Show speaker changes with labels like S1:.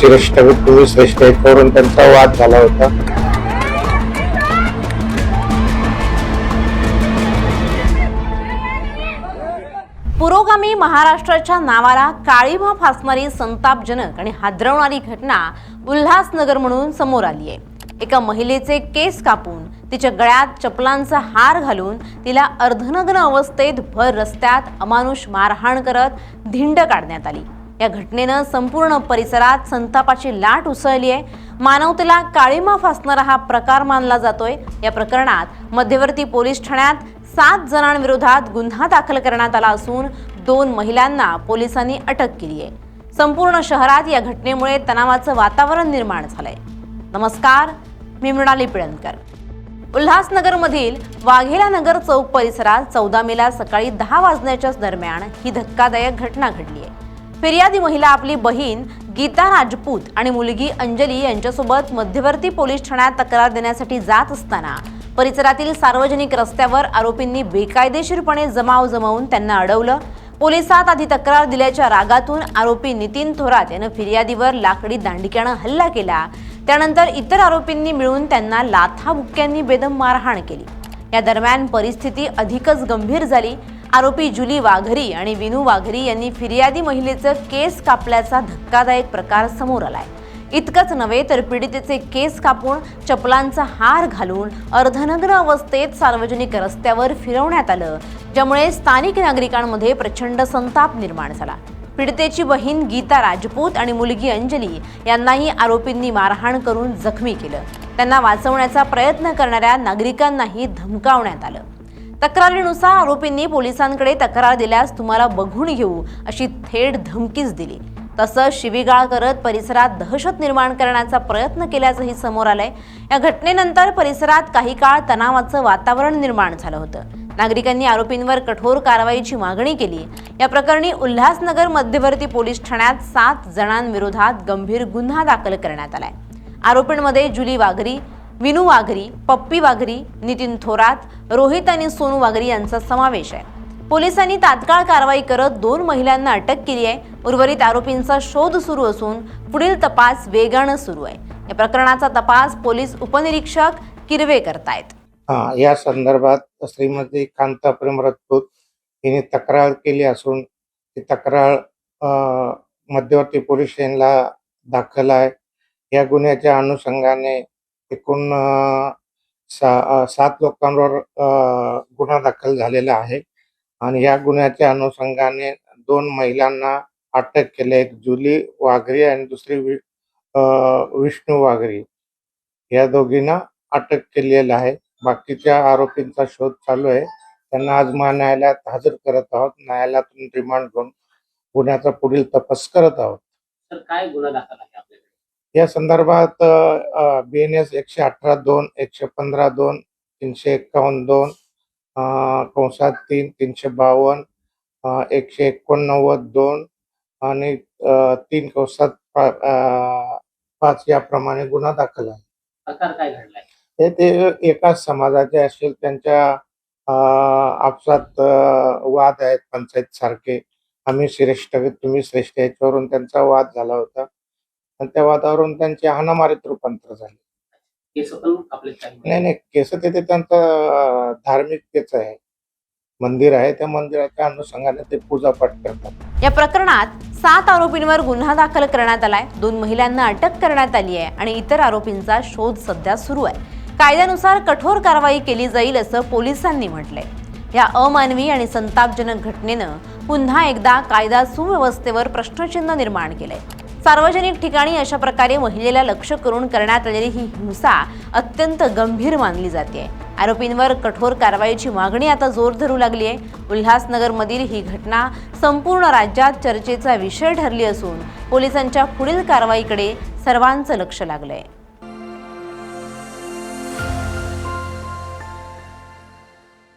S1: श्रेष्ठ तुम्ही श्रेष्ठ याच्यावरून त्यांचा वाद झाला होता.
S2: पुरोगामी महाराष्ट्राच्या नावाला काळीमा फासणारी संतापजनक आणि हादरवणारी घटना उल्हासनगर म्हणून समोर आली आहे. एका महिलेचे केस कापून तिच्या गळ्यात चपलांचा हार घालून तिला अर्धनग्न अवस्थेत भर रस्त्यात अमानुष मारहाण करत धिंड काढण्यात आली. या घटनेनं संपूर्ण परिसरात संतापाची लाट उसळली आहे. मानवतेला काळीमा फासणारा हा प्रकार मानला जातोय. या प्रकरणात मध्यवर्ती पोलीस ठाण्यात 7 जणांविरोधात गुन्हा दाखल करण्यात आला असून 2 महिलांना पोलिसांनी अटक केली आहे. संपूर्ण शहरात या घटनेमुळे तणावाचं वातावरण निर्माण झालंय. नमस्कार, मी मृणाली पिळणकर. उल्हासनगरमधील वाघेला नगर चौक परिसरात 14 मेला सकाळी 10 वाजण्याच्या दरम्यान ही धक्कादायक घटना घडली आहे. फिर्यादी महिला आपली बहीण गीता राजपूत आणि मुलगी अंजली यांच्यासोबत मध्यवर्ती पोलीस ठाण्यात तक्रार देण्यासाठी जात असताना परिसरातील सार्वजनिक रस्त्यावर आरोपींनी बेकायदेशीरपणे जमाव जमवून त्यांना अडवलं. पोलिसात आधी तक्रार दिल्याच्या रागातून आरोपी नितीन थोरात यानं फिर्यादीवर लाकडी दांडक्यानं हल्ला केला. त्यानंतर इतर आरोपींनी मिळून त्यांना लाथाबुक्क्यांनी बेदम मारहाण केली. या दरम्यान परिस्थिती अधिकच गंभीर झाली. आरोपी जुली वाघरी आणि विनू वाघरी यांनी फिर्यादी महिलेचं केस कापल्याचा धक्कादायक प्रकार समोर आलाय. इतकंच नव्हे तर पीडितेचे केस कापून चपलांचा हार घालून अर्धनग्न अवस्थेत सार्वजनिक रस्त्यावर फिरवण्यात आलं, ज्यामुळे स्थानिक नागरिकांमध्ये प्रचंड संताप निर्माण झाला. पीडितेची बहीण गीता राजपूत आणि मुलगी अंजली यांनाही आरोपींनी मारहाण करून जखमी केलं. त्यांना वाचवण्याचा प्रयत्न करणाऱ्या नागरिकांनाही धमकावण्यात आलं. तक्रारीनुसार आरोपींनी पोलिसांकडे तक्रार दिल्यास तुम्हाला बघून घेऊ अशी थेट धमकीच दिली. तसंच शिवीगाळ करत परिसरात दहशत निर्माण करण्याचा प्रयत्न केल्याचंही समोर आलंय. या घटनेनंतर परिसरात काही काळ तणावाचं वातावरण निर्माण झालं होतं. नागरिकांनी आरोपींवर कठोर कारवाईची मागणी केली. या प्रकरणी उल्हासनगर मध्यवर्ती पोलीस ठाण्यात 7 जणांविरोधात गंभीर गुन्हा दाखल करण्यात आलाय. आरोपींमध्ये जुली वाघरी, विनू वाघरी, पप्पी वाघरी, नितीन थोरात, रोहित आणि सोनू वाघरी यांचा समावेश आहे. पोलिसांनी तात्काळ कारवाई करत 2 महिलांना अटक केली आहे. उर्वरित आरोपींचा शोध सुरू असून पुढील तपास वेगानं सुरू आहे. या प्रकरणाचा तपास पोलीस उपनिरीक्षक किरवे करतायत.
S1: या संदर्भात श्रीमती कांता प्रेम राजपूत हिने तक्रार केली असून ती तक्रार मध्यवर्ती पोलीस स्टेशनला दाखल आहे. या गुन्ह्याच्या अनुषंगाने एकूण 7 लोकांवर गुन्हा दाखल झालेला आहे आणि या गुन्ह्याच्या अनुषंगाने 2 महिलांना अटक केली. एक जुली वाघरी आणि दुसरी विष्णू वाघरी, या दोघींना अटक केलेली आहे. बाकीच्या आरोपींचा शोध चालू आहे. त्यांना आज न्यायालयात हजर करत आहोत. न्यायालयातून रिमांड घेऊन गुन्ह्याचा पुढील तपास करत आहोत.
S3: तर काय गुन्हा दाखल आहे आपल्याकडे
S1: या संदर्भात BNS 118(2), 115(2), 351(2), /3), 352, 189(2) आणि 3/5 याप्रमाणे गुन्हा दाखल आहे.
S3: प्रकार काय घडलाय?
S1: ते एकाच समाजाचे असेल, त्यांच्या आपसात वाद आहेत पंचायत सारखे. आम्ही श्रेष्ठ तुम्ही श्रेष्ठ याच्यावरून त्यांचा वाद झाला होता आणि त्या वादावरून त्यांचे हाणामारीत रूपांतर झाले.
S3: केस पण आपले
S1: नाही, केस ते त्यांचं धार्मिकतेच आहे. मंदिर आहे, त्या मंदिराच्या अनुषंगाने ते पूजापाठ करतात.
S2: या प्रकरणात 7 आरोपींवर गुन्हा दाखल करण्यात आलाय. 2 महिलांना अटक करण्यात आली आहे आणि इतर आरोपींचा शोध सध्या सुरू आहे. कायद्यानुसार कठोर कारवाई केली जाईल असं पोलिसांनी म्हटलंय. या अमानवी आणि संतापजनक घटनेनं पुन्हा एकदा कायदा सुव्यवस्थेवर प्रश्नचिन्ह निर्माण केलंय. सार्वजनिक ठिकाणी अशा प्रकारे महिलेला लक्ष्य करून करण्यात आलेली ही हिंसा अत्यंत गंभीर मानली जाते. आरोपींवर कठोर कारवाईची मागणी आता जोर धरू लागली आहे. उल्हासनगरमधील ही घटना संपूर्ण राज्यात चर्चेचा विषय ठरली असून पोलिसांच्या पुढील कारवाईकडे सर्वांचं लक्ष लागलंय.